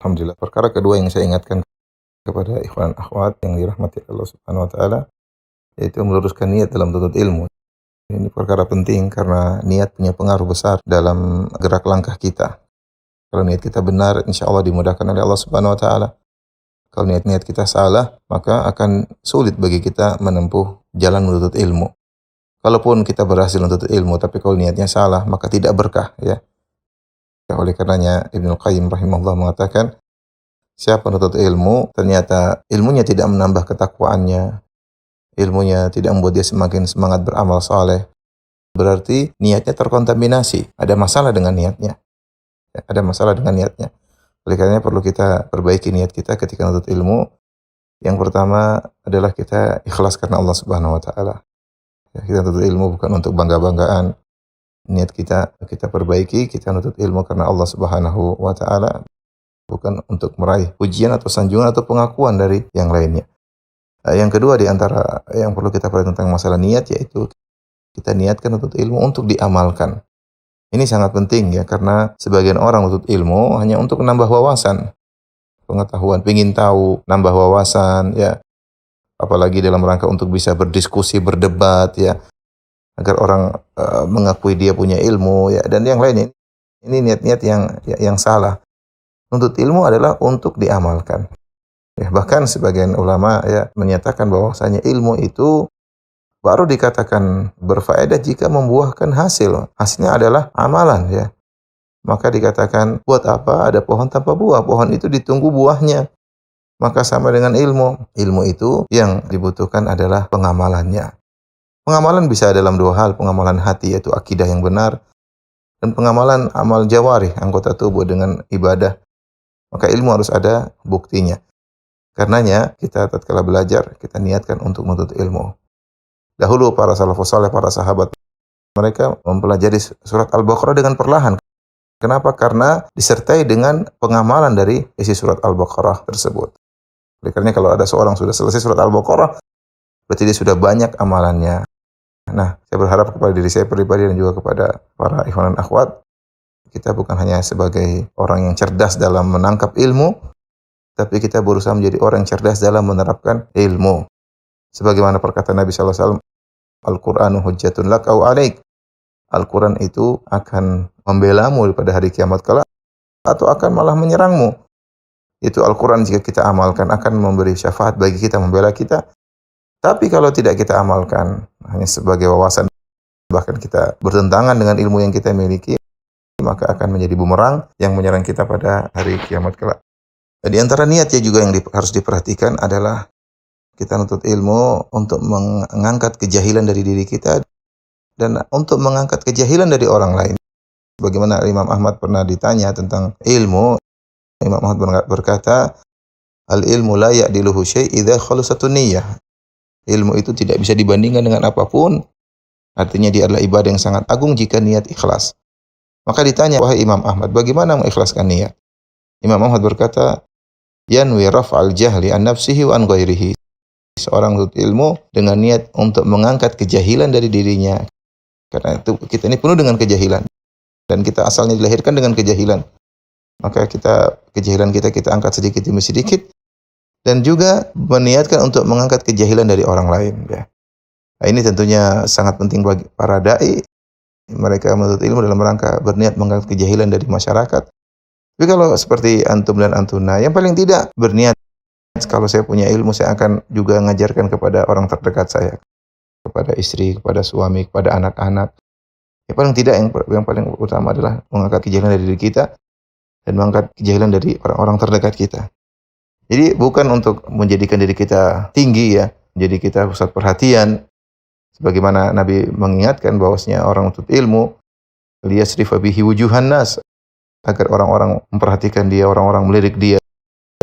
Alhamdulillah. Perkara kedua yang saya ingatkan kepada ikhwan akhwat yang dirahmati Allah Subhanahu wa taala, yaitu meluruskan niat dalam tuntut ilmu. Ini perkara penting karena niat punya pengaruh besar dalam gerak langkah kita. Kalau niat kita benar, insya Allah dimudahkan oleh Allah Subhanahu wa taala. Kalau niat-niat kita salah, maka akan sulit bagi kita menempuh jalan menuntut ilmu. Kalaupun kita berhasil menuntut ilmu, tapi kalau niatnya salah, maka tidak berkah, ya. Oleh karenanya Ibnu Qayyim rahimahullah mengatakan, siapa menuntut ilmu, ternyata ilmunya tidak menambah ketakwaannya, ilmunya tidak membuat dia semakin semangat beramal saleh, berarti niatnya terkontaminasi, ada masalah dengan niatnya. Ada masalah dengan niatnya. Oleh karenanya perlu kita perbaiki niat kita ketika menuntut ilmu. Yang pertama adalah kita ikhlas karena Allah Subhanahu wa taala. Ya, kita menuntut ilmu bukan untuk bangga-banggaan. Niat kita perbaiki, kita menuntut ilmu karena Allah Subhanahu wa taala, bukan untuk meraih pujian atau sanjungan atau pengakuan dari yang lainnya. Yang kedua di antara yang perlu kita perhatikan tentang masalah niat, yaitu kita niatkan menuntut ilmu untuk diamalkan. Ini sangat penting, ya, karena sebagian orang menuntut ilmu hanya untuk menambah wawasan, pengetahuan, ingin tahu, nambah wawasan, ya, apalagi dalam rangka untuk bisa berdiskusi, berdebat, ya, agar orang mengakui dia punya ilmu, ya, dan yang lainnya. Ini niat-niat yang salah. Menuntut ilmu adalah untuk diamalkan. Ya, bahkan sebagian ulama, ya, menyatakan bahwasanya ilmu itu baru dikatakan berfaedah jika membuahkan hasil. Hasilnya adalah amalan, ya. Maka dikatakan, buat apa ada pohon tanpa buah? Pohon itu ditunggu buahnya. Maka sama dengan ilmu. Ilmu itu yang dibutuhkan adalah pengamalannya. Pengamalan bisa dalam dua hal. Pengamalan hati, yaitu akidah yang benar. Dan pengamalan amal jawarih, anggota tubuh dengan ibadah. Maka ilmu harus ada buktinya. Karenanya kita tatkala belajar, kita niatkan untuk menuntut ilmu. Dahulu para salafus saleh, para sahabat, mereka mempelajari surat Al-Baqarah dengan perlahan. Kenapa? Karena disertai dengan pengamalan dari isi surat Al-Baqarah tersebut. Oleh karena kalau ada seorang sudah selesai surat Al-Baqarah, berarti dia sudah banyak amalannya. Nah, saya berharap kepada diri saya pribadi dan juga kepada para ikhwan dan akhwat, kita bukan hanya sebagai orang yang cerdas dalam menangkap ilmu, tapi kita berusaha menjadi orang yang cerdas dalam menerapkan ilmu. Sebagaimana perkataan Nabi sallallahu alaihi wasallam, Al-Qur'anu hujjatun lak au 'alaik. Al-Quran itu akan membelamu pada hari kiamat kelak atau akan malah menyerangmu. Itu Al-Quran jika kita amalkan akan memberi syafaat bagi kita, membela kita. Tapi kalau tidak kita amalkan, hanya sebagai wawasan, bahkan kita bertentangan dengan ilmu yang kita miliki, maka akan menjadi bumerang yang menyerang kita pada hari kiamat kelak. Di antara niatnya juga yang harus diperhatikan adalah kita menuntut ilmu untuk mengangkat kejahilan dari diri kita dan untuk mengangkat kejahilan dari orang lain. Bagaimana Imam Ahmad pernah ditanya tentang ilmu, Imam Ahmad berkata, al-ilmu la ya'diluhu syai' idza khalasatun niyyah. Ilmu itu tidak bisa dibandingkan dengan apapun. Artinya dia adalah ibadah yang sangat agung jika niat ikhlas. Maka ditanya, wahai Imam Ahmad, bagaimana mengikhlaskan niat? Imam Ahmad berkata, yanwi raf'al jahli an nafsihi wa an ghairihi. Seorang menuntut ilmu dengan niat untuk mengangkat kejahilan dari dirinya. Karena itu kita ini penuh dengan kejahilan. Dan kita asalnya dilahirkan dengan kejahilan. Maka kejahilan kita angkat sedikit demi sedikit. Dan juga meniatkan untuk mengangkat kejahilan dari orang lain. Ya. Nah, ini tentunya sangat penting bagi para da'i. Mereka menuntut ilmu dalam rangka berniat mengangkat kejahilan dari masyarakat. Tapi kalau seperti antum dan antuna, yang paling tidak berniat, kalau saya punya ilmu, saya akan juga mengajarkan kepada orang terdekat saya. Kepada istri, kepada suami, kepada anak-anak. Yang paling tidak, yang paling utama adalah mengangkat kejahilan dari diri kita dan mengangkat kejahilan dari orang-orang terdekat kita. Jadi bukan untuk menjadikan diri kita tinggi, ya, menjadi kita pusat perhatian. Sebagaimana Nabi mengingatkan bahwasanya orang menuntut ilmu, liyasrifa bihi wujuhan nas, agar orang-orang memperhatikan dia, orang-orang melirik dia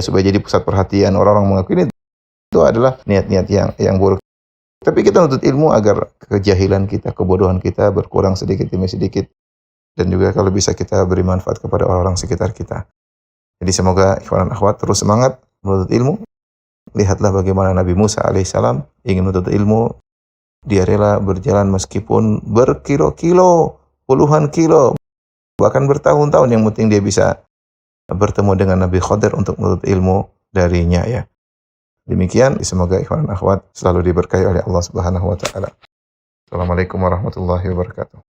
supaya jadi pusat perhatian, orang-orang mengakui ini. Itu adalah niat-niat yang buruk. Tapi kita menuntut ilmu agar kejahilan kita, kebodohan kita berkurang sedikit demi sedikit. Dan juga kalau bisa kita beri manfaat kepada orang-orang sekitar kita. Jadi semoga ikhwan dan akhwat terus semangat menuntut ilmu. Lihatlah bagaimana Nabi Musa alaihissalam ingin menuntut ilmu. Dia rela berjalan meskipun berkilo-kilo, puluhan kilo, bahkan bertahun-tahun, yang penting dia bisa bertemu dengan Nabi Khadir untuk menuntut ilmu darinya ya. Demikian, semoga ikhwan dan akhwat selalu diberkahi oleh Allah Subhanahu wa taala. Assalamualaikum warahmatullahi wabarakatuh.